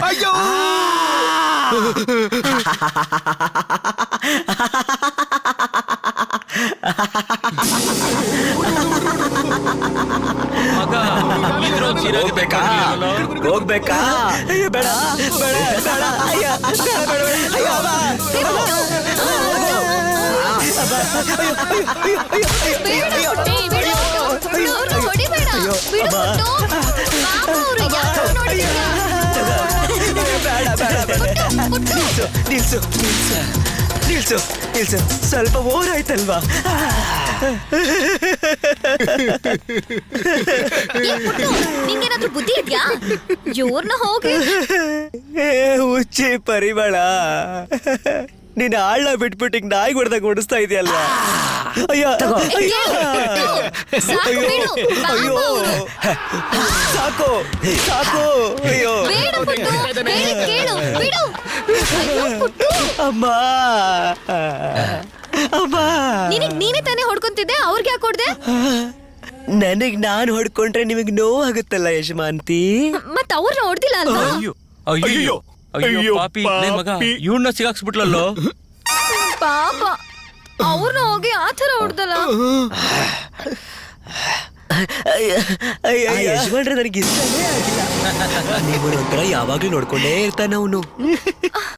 ಅಯ್ಯೋ ಮಗ ಹೋಗ್ಬೇಕಾ ಹೋಗ್ಬೇಕಾ ಅಯ್ಯೋ ಬೇಡ ಬೇಡ ಬೇಡ ಅಯ್ಯ ಬೇಡ ಬೇಡ ಅಯ್ಯೋ ಅಮ್ಮ. ಬಿಡು ಪುಟ್ಟಿ, ಬಿಡು. ಬಿಡು, ಅವ್ರ್ನ ಹೊಡಿಬೇಡ. ಬಿಡು ಪುಟ್ಟು. ಪಾಪ ಅವ್ರು, ಯಾಕೆ ನೋಡ್ತಿದ್ಯಾ? ಬೇಡ ಬೇಡ ಬೇಡ ನಿಲ್ಸು ನಿಲ್ಸು ನಿಲ್ಸು ನಿಲ್ಸು ನಿಲ್ಸು ಸ್ವಲ್ಪ ಓವರ್ ಆಯ್ತಲ್ವಾ? ಏ ಪುಟ್ಟು, ನಿಂಗೇನಾದ್ರೂ ಬುದ್ಧಿ ಇದ್ಯಾ? ಇವ್ರನ್ನ ಹೋಗಿ ಏ ಹುಚ್ಚಿ ಪರಿಮಳ, ನೀನ್ ಆಳ್ನ ಬಿಟ್ಬಿಟ್ಟು ನಾಯಿ ಹೊಡೆದಾಗ ಓಡಿಸ್ತಾ ಇದೆಯಲ್ವಾ? ಅಯ್ಯೋ ಅಯ್ಯೋ ಸಾಕು ಬಿಡು. ಅಯ್ಯೋ ಸಾಕು ಸಾಕು ಅಯ್ಯೋ ಬೇಡ ಪುಟ್ಟು, ಹೇಳಿದ್ ಕೇಳು, ಬಿಡು. ಅಯ್ಯೋ ಪುಟ್ಟು, ಅಮ್ಮ ಅಮ್ಮ ನೀನೇ ತಾನೇ ಹೊಡ್ಕೊಂತಿದ್ದೆ, ಅವ್ರಿಗೆ ಯಾಕೆ ಹೊಡ್ದೆ? ನನಗ್ ನಾನ್ ಹೊಡ್ಕೊಂಡ್ರೆ ನಿಮಗ್ ನೋವಾಗುತ್ತಲ್ಲ ಯಜಮಾನ್ತಿ. ಮತ್ ಅವ್ರನ್ನ ಹೊಡ್ದಿಲ್ಲ ಅಲ್ವಾ? ಅಯ್ಯೋ ಅಯ್ಯೋ ಅಯ್ಯೋ ಪಾಪಿ ಲೇ ಮಗ, ಇವ್ನ ಸಿಗಾಕ್ಸ್ಬಿಟ್ಲಲ್ಲೋ. ಪಾಪ ಅವ್ರನ್ನ ಹೋಗಿ ಆತರ ಹೊಡ್ದಲ್ಲ. ಯಜಮಾನ್ರೆ ನನಗೆ ಇಷ್ಟನೇ ಆಗಿಲ್ಲ. ನೀವು ಒಂಥರ ಯಾವಾಗ್ಲೂ ನೋಡ್ಕೊಂಡೇ ಇರ್ತಾನ ಅವನು.